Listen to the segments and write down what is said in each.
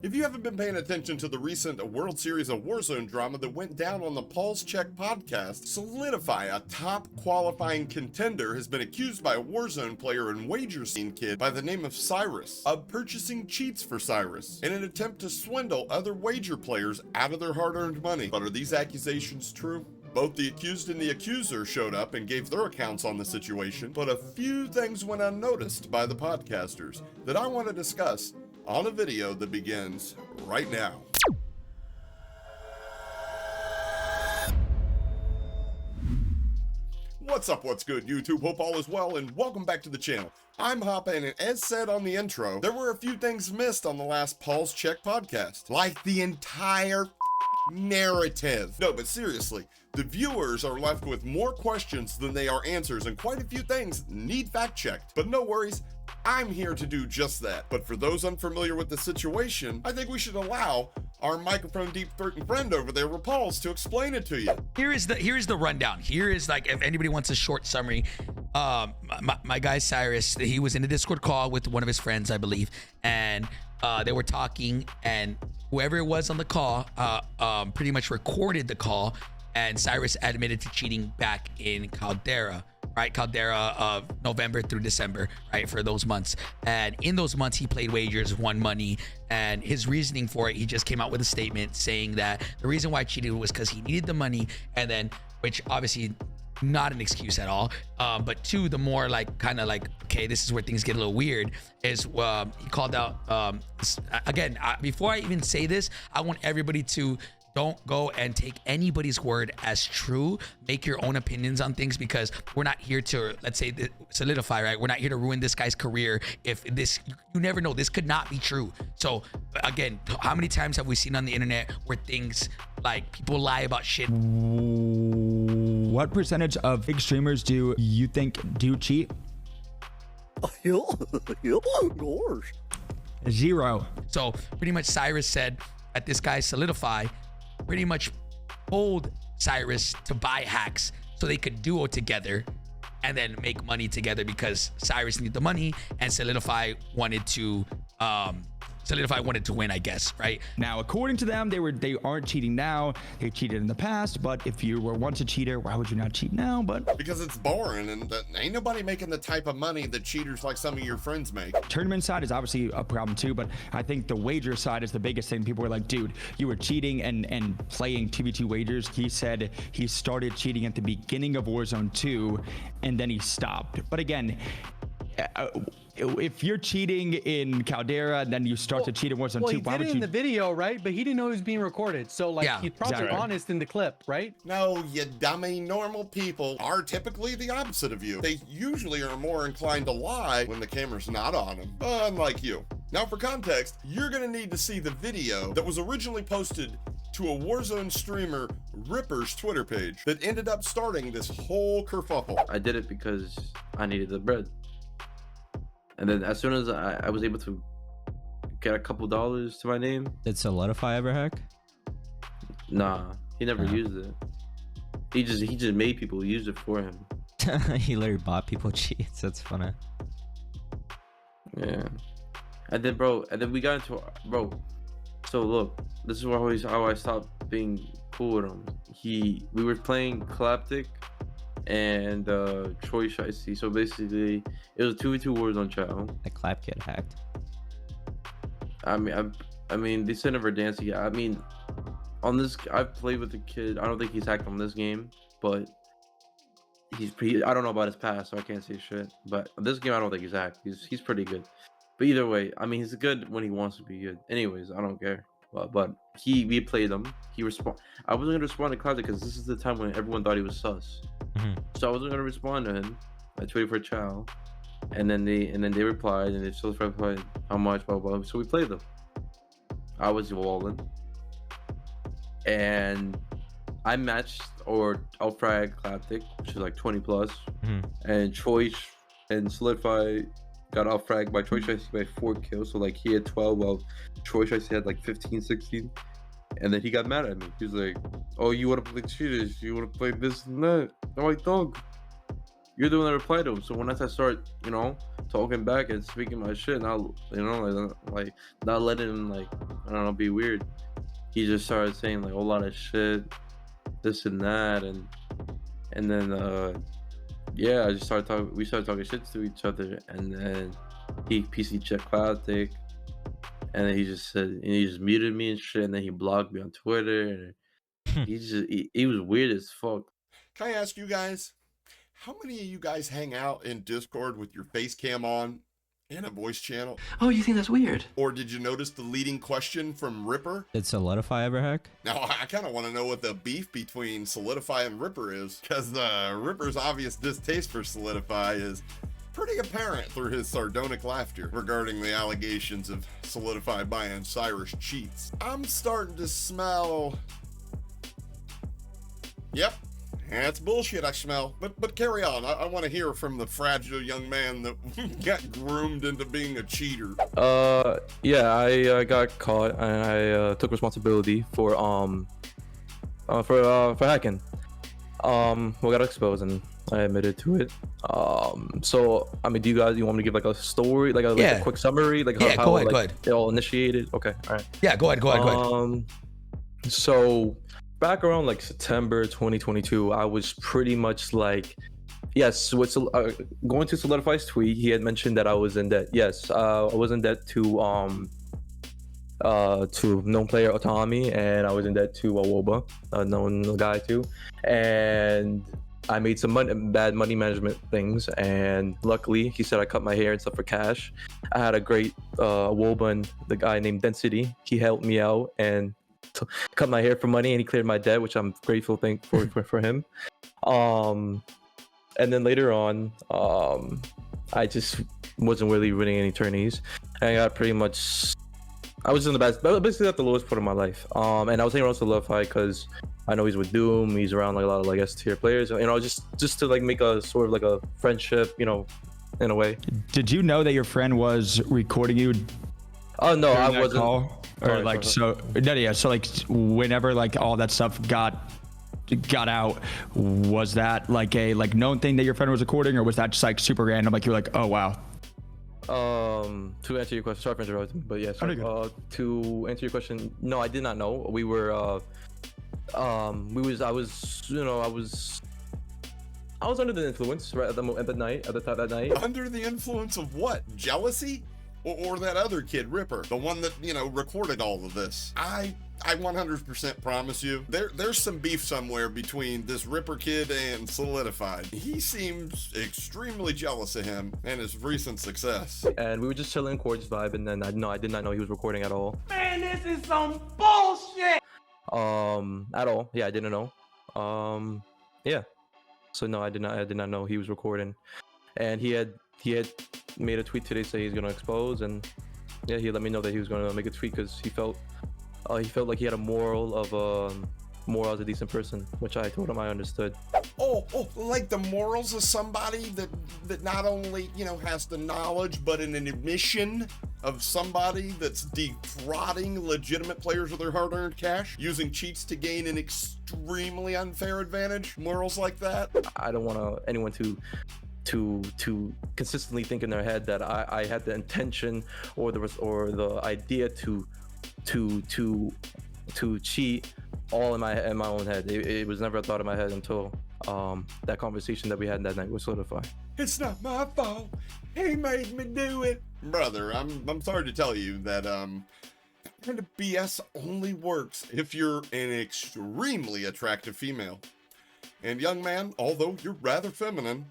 If you haven't been paying attention to the recent World Series of Warzone drama that went down on the PulzeCheck Podcast, Solidify, a top qualifying contender, has been accused by a Warzone player and wager scene kid by the name of Cyrus of purchasing cheats for Cyrus in an attempt to swindle other wager players out of their hard-earned money. But are these accusations true? Both the accused and the accuser showed up and gave their accounts on the situation, but a few things went unnoticed by the podcasters that I want to discuss on a video that begins right now. What's up, what's good, YouTube? Hope all is well, and welcome back to the channel. I'm Hapa, and as said on the intro, there were a few things missed on the last PulzeCheck podcast, like the entire narrative. No, but seriously, the viewers are left with more questions than they are answers, and quite a few things need fact-checked. But no worries, I'm here to do just that. But for those unfamiliar with the situation, I think we should allow our microphone deep throating friend over there, Rapalz, to explain it to you. Here is the rundown. Here is, like, if anybody wants a short summary, my guy Cyrus, he was in a Discord call with one of his friends, I believe, and they were talking, and whoever it was on the call pretty much recorded the call, and Cyrus admitted to cheating back in Caldera, right? Caldera of November through December, right? For those months. And in those months, he played wagers, won money, and his reasoning for it, he just came out with a statement saying that the reason why he cheated was because he needed the money, and then, which obviously not an excuse at all, but two, the more like kind of like, okay, this is where things get a little weird, is he called out again, before I even say this, I want everybody to don't go and take anybody's word as true. Make your own opinions on things, because we're not here to, let's say, solidify, right? We're not here to ruin this guy's career. If this, you never know, this could not be true. So again, how many times have we seen on the internet where things like people lie about shit? What percentage of big streamers do you think do cheat? Zero. So pretty much Cyrus said that this guy Solidify pretty much told Cyrus to buy hacks so they could duo together and then make money together, because Cyrus needed the money and Solidify wanted to win, I guess, right? Now, according to them, they aren't cheating now. They cheated in the past, but if you were once a cheater, why would you not cheat now? But because it's boring, and ain't nobody making the type of money that cheaters like some of your friends make. Tournament side is obviously a problem too, but I think the wager side is the biggest thing. People were like, dude, you were cheating and playing 2v2 wagers. He said he started cheating at the beginning of Warzone 2 and then he stopped. But again, if you're cheating in Caldera and then you start to cheat in Warzone 2, why would you? He did it in the video, right? But he didn't know he was being recorded. So, like, Yeah, he's probably exactly honest in the clip, right? No, you dummy. Normal people are typically the opposite of you. They usually are more inclined to lie when the camera's not on them, unlike you. Now, for context, you're gonna need to see the video that was originally posted to a Warzone streamer, Ripper's Twitter page, that ended up starting this whole kerfuffle. I did it because I needed the bread. And then as soon as I was able to get a couple dollars to my name. Did Solidify ever hack? Nah, he never used it. He just made people use it for him. He literally bought people cheats. That's funny. Yeah. And then we got into so look, this is how I stopped being cool with him. We were playing Claptic and Troy Shicey. So basically it was a 2v2 Warzone channel. The clap kid hacked. I mean they said never dancing. I mean, on this, I've played with the kid. I don't think he's hacked on this game, but I don't know about his past, so I can't say shit. But this game, I don't think he's hacked. He's pretty good. But either way, I mean, he's good when he wants to be good. Anyways, I don't care. But we played him. I wasn't gonna respond to Claptic because this is the time when everyone thought he was sus. So I wasn't gonna respond to him. I tweeted for Chow, and then they replied, and they still replied how much, blah blah. So we played them. I was walling, and I matched or outfrag Claptic, which is like 20 plus, and Troy and Solidify got outfragged by Troy Shicey by 4 kills. So like he had 12 while Troy Shicey had like 15, 16. And then he got mad at me. He was like, oh, you want to play cheaters? You want to play this and that? I'm like, dog, you're the one that replied to him. So when I start, talking back and speaking my shit, not like not letting him like I don't know be weird. He just started saying like a lot of shit, this and that, and then yeah, I just started talking. We started talking shit to each other, and then he PulzeCheck Classic, and then he just muted me and shit, and then he blocked me on Twitter. And he was weird as fuck. Can I ask you guys, how many of you guys hang out in Discord with your face cam on and a voice channel? Oh, you think that's weird? Or did you notice the leading question from Ripper? Did Solidify ever hack? Now, I kind of want to know what the beef between Solidify and Ripper is, because Ripper's obvious distaste for Solidify is pretty apparent through his sardonic laughter regarding the allegations of Solidify buying Cyrus cheats. I'm starting to smell... Yep, that's bullshit I smell. But carry on. I want to hear from the fragile young man that got groomed into being a cheater. Yeah, I got caught and I took responsibility for hacking. We got exposed and I admitted to it. So I mean, do you want me to give like a story, like a quick summary, like how go ahead. it all initiated? Okay, all right. Yeah, go ahead. So back around like September 2022, I was pretty much like, yes, with going to Solidify's tweet, he had mentioned that I was in debt. Yes, I was in debt to known player Autonomy, and I was in debt to Woba, a known guy too, and I made some bad money management things, and luckily he said I cut my hair and stuff for cash. I had a great Woba and the guy named Density. He helped me out and cut my hair for money, and he cleared my debt, which I'm grateful for him. And then later on, I just wasn't really winning any tourneys, and I got pretty much, I was in the best, basically at the lowest point of my life. And I was hanging around Solidify because I know he's with Doom, he's around like a lot of like S-tier players, just to like make a sort of like a friendship, in a way. Did you know that your friend was recording you? Oh no, I wasn't. Call? Or like so like whenever like all that stuff got out, was that like a known thing that your friend was recording, or was that just like super random, like you're like, oh wow? To answer your question, sorry for interrupting, but yes, to answer your question, no, I did not know. We were I was under the influence right at that night. Under the influence of what? Jealousy? Or that other kid, Ripper, the one that, recorded all of this. I 100% promise you, there's some beef somewhere between this Ripper kid and Solidified. He seems extremely jealous of him and his recent success. And we were just chilling, Cords vibe, and then I did not know he was recording at all. Man, this is some bullshit! At all. Yeah, I didn't know. Yeah. So no, I did not know he was recording. And he had made a tweet today saying he's gonna expose, and yeah, he let me know that he was gonna make a tweet because he felt like he had a moral as a decent person, which I told him I understood. Oh, like the morals of somebody that not only has the knowledge but an admission of somebody that's defrauding legitimate players of their hard-earned cash, using cheats to gain an extremely unfair advantage. Morals like that. I don't want anyone to consistently think in their head that I had the intention or the idea to cheat all in my own head. It was never a thought in my head until that conversation that we had that night with Solidify. It's not my fault. He made me do it. Brother, I'm sorry to tell you that kind of BS only works if you're an extremely attractive female. And young man, although you're rather feminine,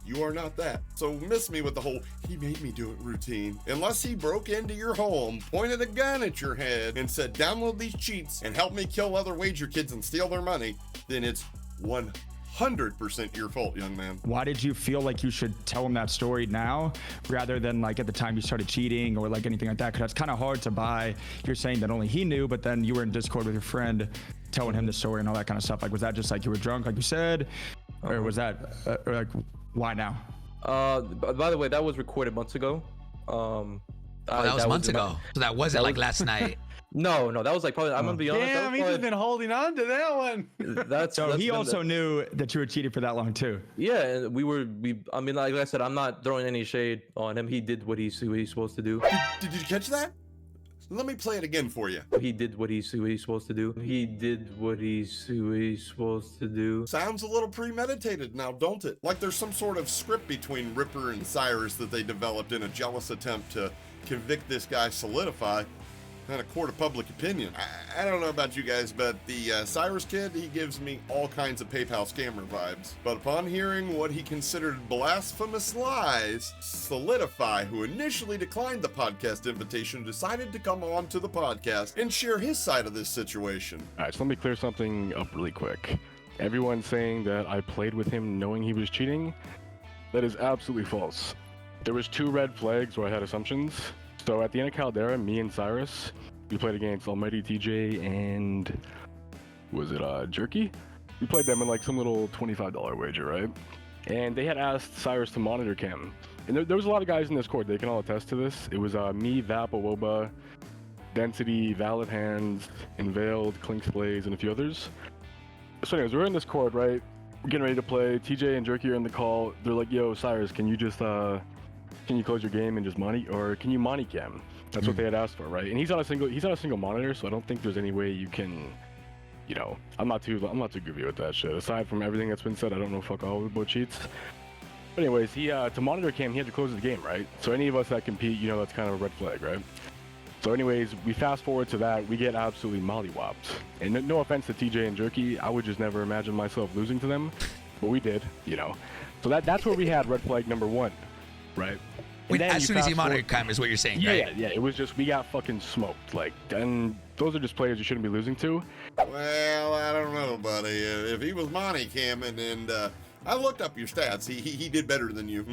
you are not that. So miss me with the whole "he made me do it" routine. Unless he broke into your home, pointed a gun at your head, and said, "Download these cheats and help me kill other wager kids and steal their money," then it's 100% your fault, young man. Why did you feel like you should tell him that story now rather than like at the time you started cheating or like anything like that? Because that's kind of hard to buy. You're saying that only he knew, but then you were in Discord with your friend telling him the story and all that kind of stuff. Like, was that just like you were drunk, like you said, or was that like, why now? By the way, that was recorded months ago. That was months ago. So that wasn't like last night. No, that was like probably. I'm gonna be honest. Damn, he's just been holding on to that one. That's So he been also knew that you were cheating for that long too. Yeah, and I mean, like I said, I'm not throwing any shade on him. He did what he's supposed to do. Did you catch that? Let me play it again for you. He did what he's supposed to do. He did what he's supposed to do. Sounds a little premeditated now, don't it? Like there's some sort of script between Ripper and Cyrus that they developed in a jealous attempt to convict this guy Solidify in a court of public opinion. I don't know about you guys, but the Cyrus kid, he gives me all kinds of PayPal scammer vibes. But upon hearing what he considered blasphemous lies, Solidify, who initially declined the podcast invitation, decided to come on to the podcast and share his side of this situation. All right, so let me clear something up really quick. Everyone saying that I played with him knowing he was cheating, that is absolutely false. There was 2 red flags where I had assumptions. So at the end of Caldera, me and Cyrus, we played against Almighty TJ and was it Jerky? We played them in like some little $25 wager, right? And they had asked Cyrus to monitor cam. And there was a lot of guys in this court, they can all attest to this. It was me, Vap, Awoba, Density, Valid Hands, Unveiled, Clinks Blaze, and a few others. So anyways, we're in this court, right? We're getting ready to play. TJ and Jerky are in the call. They're like, yo, Cyrus, can you just can you close your game and just money, or can you money cam? That's what they had asked for, right? And he's on a single monitor, so I don't think there's any way you can, you know, I'm not too goofy with that shit. Aside from everything that's been said, I don't know fuck all about cheats. But anyways, he to monitor cam, he had to close the game, right? So any of us that compete, you know, that's kind of a red flag, right? So anyways, we fast forward to that, we get absolutely mollywopped. And no offense to TJ and Jerky, I would just never imagine myself losing to them, but we did, you know. So that's where we had red flag number 1, right? Wait, as soon as he monitored cam is what you're saying, right? Yeah. It was just, we got fucking smoked. Like, and those are just players you shouldn't be losing to. Well, I don't know, buddy. If he was money camming, and I looked up your stats, he did better than you.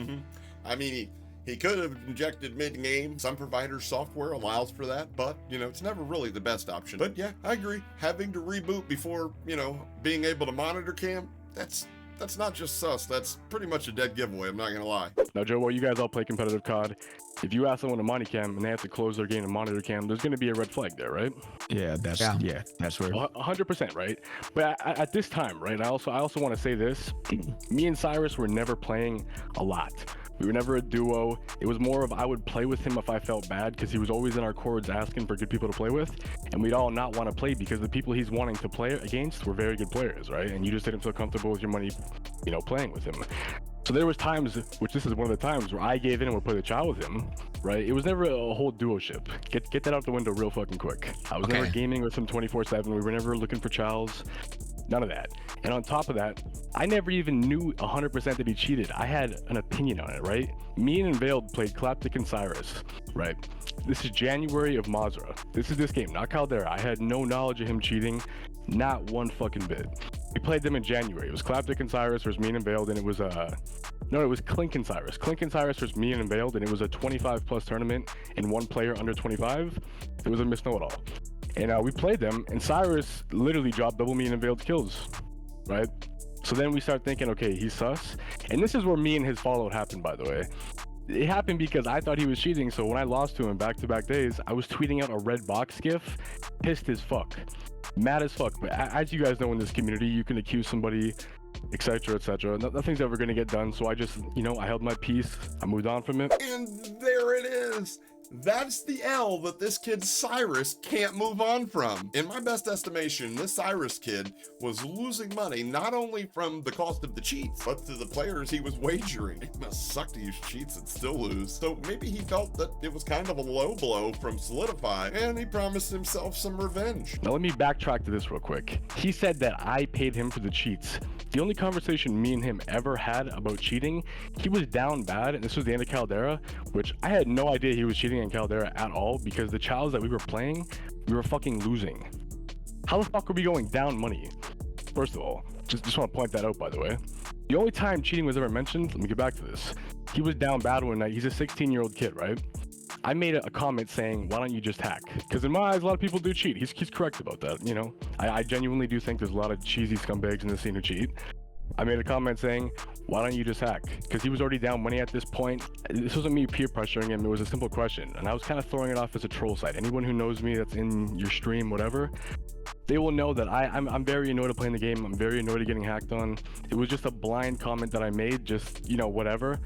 I mean, he could have injected mid-game. Some providers' software allows for that, but, you know, it's never really the best option. But yeah, I agree. Having to reboot before, you know, being able to monitor cam, that's not just sus. That's pretty much a dead giveaway, I'm not gonna lie. Now, Joe, well, you guys all play competitive COD. If you ask someone to money cam and they have to close their game and monitor cam, there's gonna be a red flag there, right? Yeah, that's where. 100%, right? But at this time, right, I also want to say this. Me and Cyrus were never playing a lot. We were never a duo. It was more of I would play with him if I felt bad, because he was always in our cords asking for good people to play with, and we'd all not want to play because the people he's wanting to play against were very good players, right? And you just didn't feel comfortable with your money, you know, playing with him. So there was times, which this is one of the times, where I gave in and would play the child with him, right? It was never a whole duo-ship. Get that out the window real fucking quick. I was never gaming with him 24/7. We were never looking for childs. None of that. And on top of that, I never even knew 100% that he cheated. I had an opinion on it, right? Me and Unveiled played Claptic and Cyrus, right? This is January of Mazra. This is this game, not Caldera. I had no knowledge of him cheating, not one fucking bit. We played them in January. It was Claptic and Cyrus versus me and Unveiled, and it was no, it was Clink and Cyrus. Clink and Cyrus versus me and Unveiled, and it was a 25+ tournament and one player under 25. It was a miss know-it-all. And we played them, and Cyrus literally dropped double me and Unveiled's kills, right? So then we start thinking, okay, he's sus. And this is where me and his fallout happened, by the way. It happened because I thought he was cheating, so when I lost to him back-to-back days, I was tweeting out a red box gif, pissed as fuck, mad as fuck. But as you guys know, in this community, you can accuse somebody, etc., etc. Nothing's ever gonna get done, so I just, you know, I held my peace, I moved on from it. And there it is. That's the L that this kid Cyrus can't move on from. In my best estimation, this Cyrus kid was losing money not only from the cost of the cheats, but to the players he was wagering. It must suck to use cheats and still lose. So maybe he felt that it was kind of a low blow from Solidify, and he promised himself some revenge. Now let me backtrack to this real quick. He said that I paid him for the cheats. The only conversation me and him ever had about cheating, he was down bad, and this was the end of Caldera, which I had no idea he was cheating in Caldera at all, because the childs that we were playing, we were fucking losing. How the fuck are we going down money? First of all, just want to point that out, by the way. The only time cheating was ever mentioned, let me get back to this. He was down bad one night. He's a 16-year-old kid, right? I made a comment saying, why don't you just hack? Because in my eyes, a lot of people do cheat. He's correct about that, you know? I genuinely do think there's a lot of cheesy scumbags in the scene who cheat. I made a comment saying, why don't you just hack? Because he was already down money at this point. This wasn't me peer pressuring him. It was a simple question. And I was kind of throwing it off as a troll site. Anyone who knows me that's in your stream, whatever, they will know that I'm very annoyed at playing the game. I'm very annoyed at getting hacked on. It was just a blind comment that I made, just, whatever.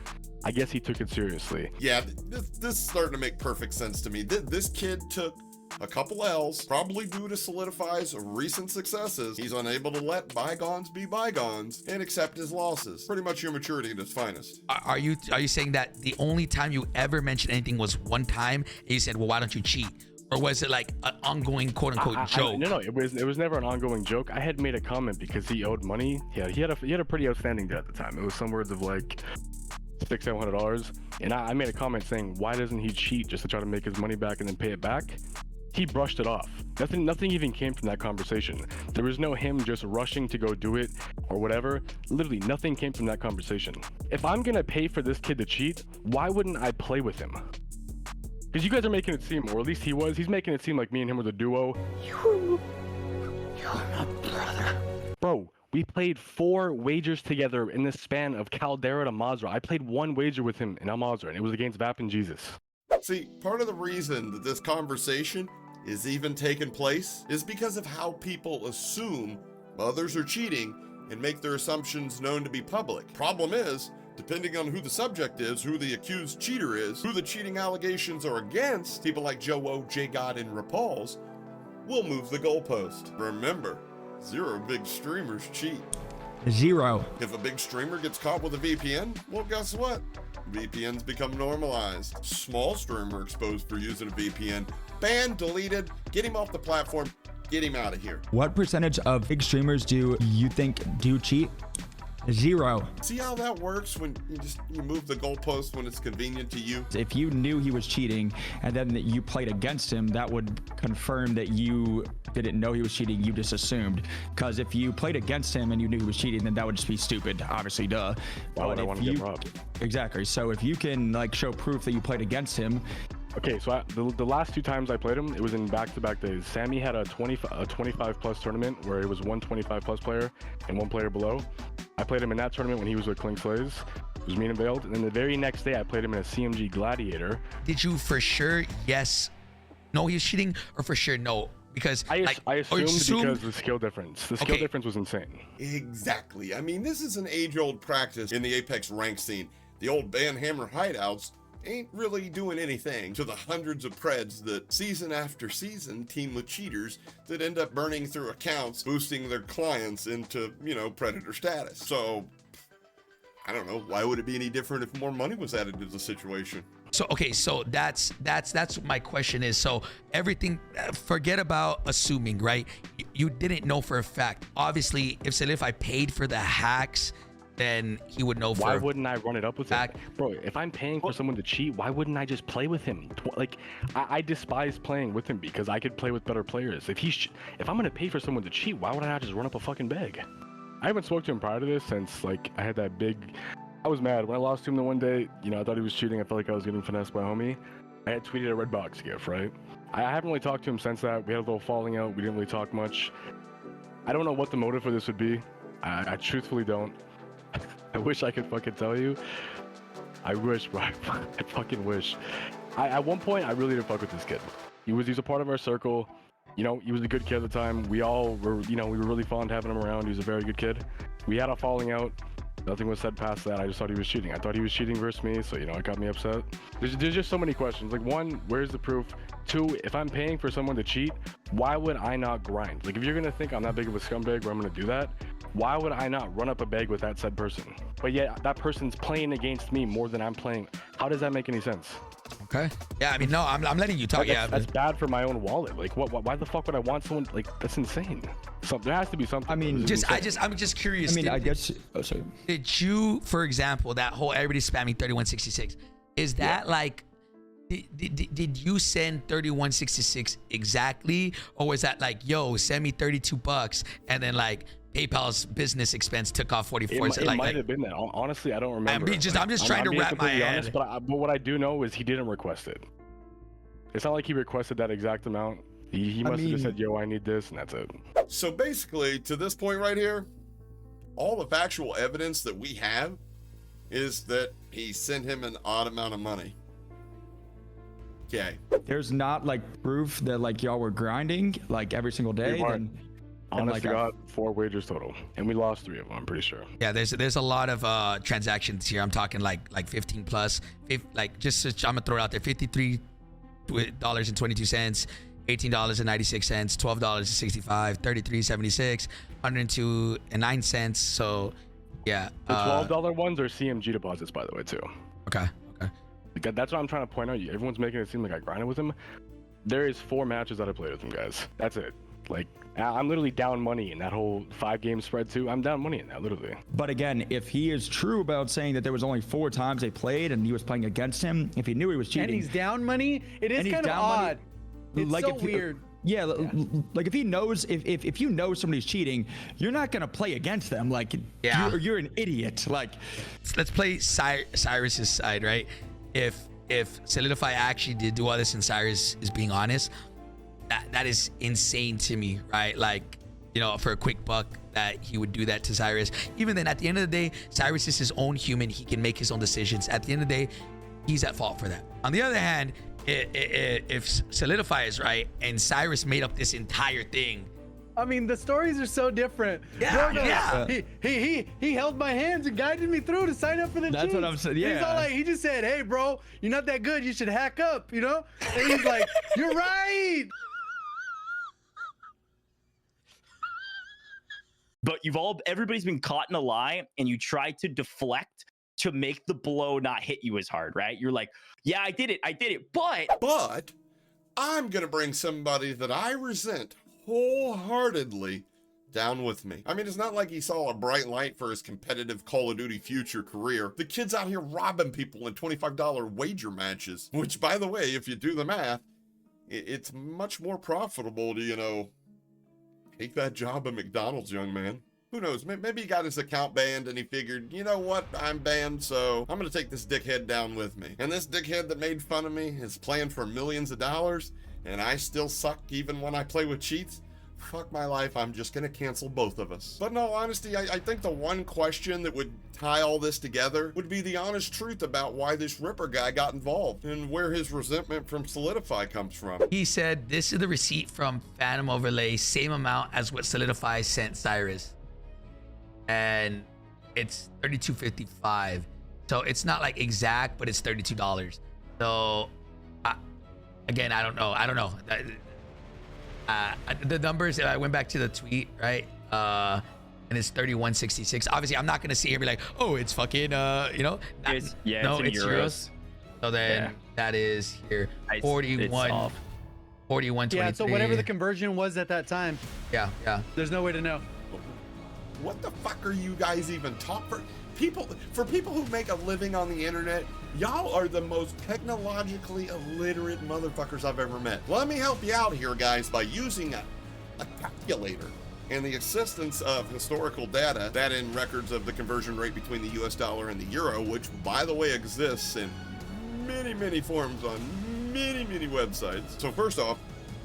I guess he took it seriously. Yeah, this is starting to make perfect sense to me. This kid took a couple L's, probably due to Solidify's recent successes. He's unable to let bygones be bygones and accept his losses. Pretty much your maturity at its finest. Are you saying that the only time you ever mentioned anything was one time and you said, well, why don't you cheat? Or was it like an ongoing quote unquote joke? No, it was never an ongoing joke. I had made a comment because he owed money. Yeah, he had a pretty outstanding debt at the time. It was somewhere of like $600-700, and I made a comment saying, why doesn't he cheat just to try to make his money back and then pay it back? He brushed it off. Nothing even came from that conversation. There was no him just rushing to go do it or whatever. Literally nothing came from that conversation. If I'm gonna pay for this kid to cheat, why wouldn't I play with him? Because you guys are making it seem, or at least he's making it seem like me and him were the duo. You're my brother. Bro, we played 4 wagers together in the span of Caldera to Mazra. I played 1 wager with him in Al Mazra, and it was against Vap and Jesus. See, part of the reason that this conversation is even taking place is because of how people assume others are cheating and make their assumptions known to be public. Problem is, depending on who the subject is, who the accused cheater is, who the cheating allegations are against, people like Joe O, J God, and Rapal's will move the goalpost. Remember, 0 big streamers cheat. 0. If a big streamer gets caught with a VPN, well, guess what? VPNs become normalized. Small streamer exposed for using a VPN, banned, deleted, get him off the platform, get him out of here. What percentage of big streamers do you think do cheat? 0. See how that works when you move the goalpost when it's convenient to you? If you knew he was cheating and then you played against him, that would confirm that you didn't know he was cheating. You just assumed. Because if you played against him and you knew he was cheating, then that would just be stupid. Obviously, duh. Why would I want to get robbed? Exactly. So if you can like show proof that you played against him. Okay, so the last 2 times I played him, it was in back-to-back days. Sammy had a 25-plus tournament where it was 1 25-plus player and 1 player below. I played him in that tournament when he was with Cling Slays. It was mean and veiled. And then the very next day, I played him in a CMG Gladiator. Did you for sure no he was cheating, or for sure no? Because I assumed because the skill difference. The skill difference was insane. Exactly. I mean, this is an age-old practice in the Apex rank scene. The old Banhammer hideouts ain't really doing anything to the hundreds of preds that season after season team with cheaters that end up burning through accounts, boosting their clients into, predator status. So, I don't know, why would it be any different if more money was added to the situation? So that's what my question is. So everything, forget about assuming, right? You didn't know for a fact. Obviously, if Solidify paid for the hacks, then he would know. Why wouldn't I run it up with him? Bro, if I'm paying for someone to cheat, why wouldn't I just play with him? Like, I despise playing with him because I could play with better players. If I'm gonna pay for someone to cheat, why would I not just run up a fucking bag? I haven't spoke to him prior to this since, like, I had that big... I was mad. When I lost to him the one day, I thought he was cheating. I felt like I was getting finessed by a homie. I had tweeted a red box gift, right? I haven't really talked to him since that. We had a little falling out. We didn't really talk much. I don't know what the motive for this would be. I truthfully don't. I wish I could fucking tell you. I wish, bro. I fucking wish. At one point, I really didn't fuck with this kid. He was a part of our circle. He was a good kid at the time. We all were, we were really fond of having him around. He was a very good kid. We had a falling out. Nothing was said past that. I just thought he was cheating. I thought he was cheating versus me, so, it got me upset. There's just so many questions. Like, 1, where's the proof? 2, if I'm paying for someone to cheat, why would I not grind? Like, if you're gonna think I'm that big of a scumbag where I'm gonna do that, why would I not run up a bag with that said person? But yet, that person's playing against me more than I'm playing. How does that make any sense? Okay. Yeah, I mean, no, I'm letting you talk. That's bad for my own wallet. Like, why the fuck would I want someone, like, that's insane. There has to be something. I mean, I'm just curious. I mean, I guess. Oh, sorry. Did you, for example, that whole everybody spamming 3166? Is that like? Did you send 3166 exactly, or was that like, yo, send me $32, and then like PayPal's business expense took off 44? It might have been that. Honestly, I don't remember. I'm just trying to wrap my head. Honest, but what I do know is he didn't request it. It's not like he requested that exact amount. He must have just said, yo, I need this, and that's it. So basically, to this point right here, All the factual evidence that we have is that he sent him an odd amount of money. Okay. There's not like proof that like y'all were grinding like every single day. We weren't. Honest to like, God, 4 wagers total, and we lost 3 of them. I'm pretty sure. Yeah, there's a lot of transactions here. I'm talking like 15 plus, like just I'm gonna throw it out there: $53.22, $18.96, $12.65, $33.76, $102.09. So yeah, The $12 ones are CMG deposits, by the way, too. Okay. Like, that's what I'm trying to point out. Everyone's making it seem like I grinded with him. There is 4 matches that I played with him, guys. That's it. Like, I'm literally down money in that whole 5-game spread too. I'm down money in that, literally. But again, if he is true about saying that there was only 4 times they played and he was playing against him, if he knew he was cheating, And he's down money. It is kind of odd. It's like so if- weird. Yeah, like if he knows, if you know somebody's cheating, you're not gonna play against them. Like, Yeah. you're an idiot. Like, Let's play Cyrus's side, right? If Solidify actually did do all this and Cyrus is being honest, that is insane to me, right? Like, you know, for a quick buck that he would do that to Cyrus. Even then, at the end of the day, Cyrus is his own human. He can make his own decisions. At the end of the day, he's at fault for that. On the other hand, if Solidify is right and Cyrus made up this entire thing, I mean, the stories are so different. Yeah. He held my hands and guided me through to sign up for the That's cheats. what I'm saying, yeah. He's all like, he just said, "Hey, bro, you're not that good. You should hack up," you know? And he's like, "You're right." But everybody's been caught in a lie, and you try to deflect to make the blow not hit you as hard, right? You're like, yeah, I did it, But I'm gonna bring somebody that I resent wholeheartedly down with me. I mean, it's not like he saw a bright light for his competitive Call of Duty future career. The kid's out here robbing people in $25 wager matches, which, by the way, if you do the math, it's much more profitable to, you know, take that job at McDonald's, young man. Who knows? Maybe he got his account banned and he figured, you know what? I'm banned, so I'm gonna take this dickhead down with me. And this dickhead that made fun of me is playing for millions of dollars, and I still suck even when I play with cheats. Fuck my life, I'm just gonna cancel both of us. But in all honesty, I think the one question that would tie all this together would be the honest truth about why this Ripper guy got involved and where his resentment from Solidify comes from. he said, "This is the receipt from Phantom Overlay, same amount as what Solidify sent Cyrus." And it's $32.55. So it's not like exact, but it's $32. So again, I don't know. The numbers, I went back to the tweet, right? And it's 31.66. Obviously, I'm not gonna sit here and be like, "Oh, it's fucking it's in euros. So then that is here 41. 41.23. Yeah, so whatever the conversion was at that time, Yeah. there's no way to know. What the fuck are you guys even talking for? For people who make a living on the internet, y'all are the most technologically illiterate motherfuckers I've ever met. Let me help you out here, guys, by using a calculator and the assistance of historical data in records of the conversion rate between the US dollar and the euro, which, by the way, exists in many forms on many websites. So first off,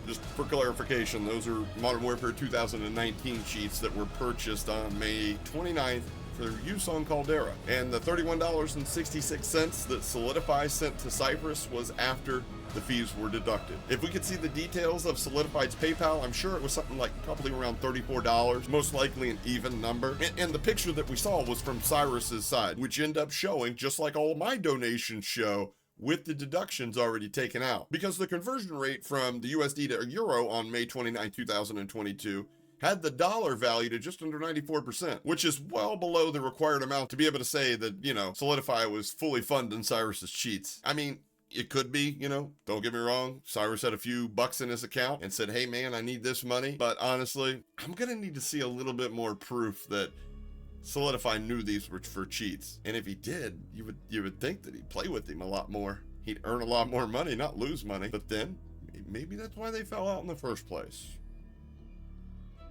just for clarification, those are Modern Warfare 2019 cheats that were purchased on May 29th for use on Caldera. And the $31.66 that Solidify sent to Cyprus was after the fees were deducted. If we could see the details of Solidify's PayPal, I'm sure it was something like probably around $34, most likely an even number. And the picture that we saw was from Cyrus's side, which ended up showing, just like all my donations show, with the deductions already taken out. Because the conversion rate from the USD to euro on May 29, 2022 had the dollar value to just under 94%, which is well below the required amount to be able to say that, you know, Solidify was fully funding Cyrus's cheats. I mean, it could be, you know, don't get me wrong, Cyrus had a few bucks in his account and said, "Hey man, I need this money." But honestly, I'm gonna need to see a little bit more proof that Solidify knew these were for cheats. And if he did, you would think that he'd play with him a lot more. He'd earn a lot more money, not lose money. But then, maybe that's why they fell out in the first place.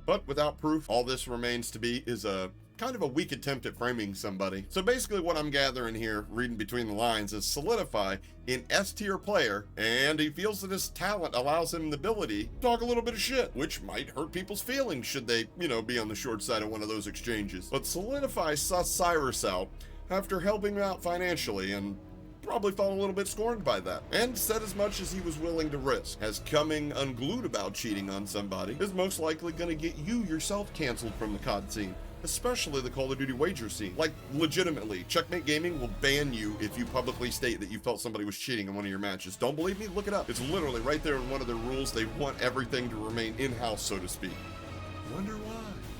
But without proof, all this remains to be is a kind of a weak attempt at framing somebody. So basically what I'm gathering here, reading between the lines, is Solidify an S-tier player, and he feels that his talent allows him the ability to talk a little bit of shit, which might hurt people's feelings should they, be on the short side of one of those exchanges. But Solidify sussed Cyrus out after helping him out financially, and probably felt a little bit scorned by that, and said as much as he was willing to risk, as coming unglued about cheating on somebody is most likely going to get you yourself canceled from the COD scene, especially the Call of Duty wager scene. Like, legitimately, Checkmate Gaming will ban you if you publicly state that you felt somebody was cheating in one of your matches. Don't believe me? Look it up. It's literally right there in one of their rules. They want everything to remain in-house, so to speak. Wonder why?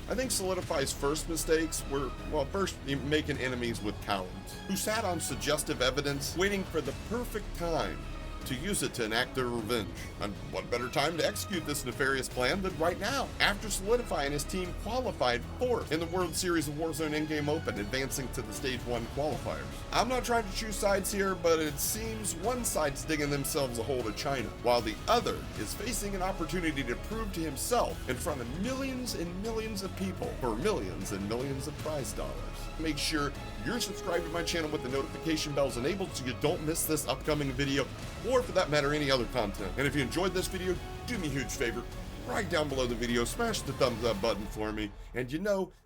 I think Solidify's first mistakes were, first making enemies with cowards, who sat on suggestive evidence, waiting for the perfect time to use it to enact their revenge. And what better time to execute this nefarious plan than right now, after Solidify and his team qualified 4th in the World Series of Warzone in-game open, advancing to the Stage 1 qualifiers. I'm not trying to choose sides here, but it seems one side's digging themselves a hole to China, while the other is facing an opportunity to prove to himself in front of millions and millions of people for millions and millions of prize dollars. Make sure you're subscribed to my channel with the notification bells enabled so you don't miss this upcoming video, or for that matter, any other content. And if you enjoyed this video, do me a huge favor, right down below the video, smash the thumbs up button for me. And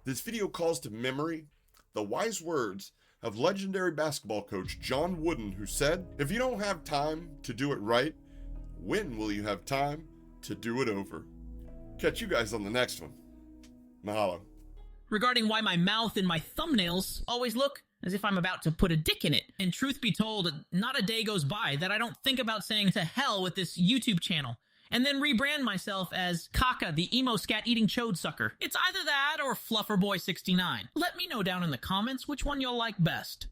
this video calls to memory the wise words of legendary basketball coach John Wooden, who said, "If you don't have time to do it right, when will you have time to do it over?" Catch you guys on the next one. Mahalo. Regarding why my mouth and my thumbnails always look as if I'm about to put a dick in it. And truth be told, not a day goes by that I don't think about saying to hell with this YouTube channel, and then rebrand myself as Kaka, the emo scat eating chode sucker. It's either that or Flufferboy69. Let me know down in the comments which one you'll like best.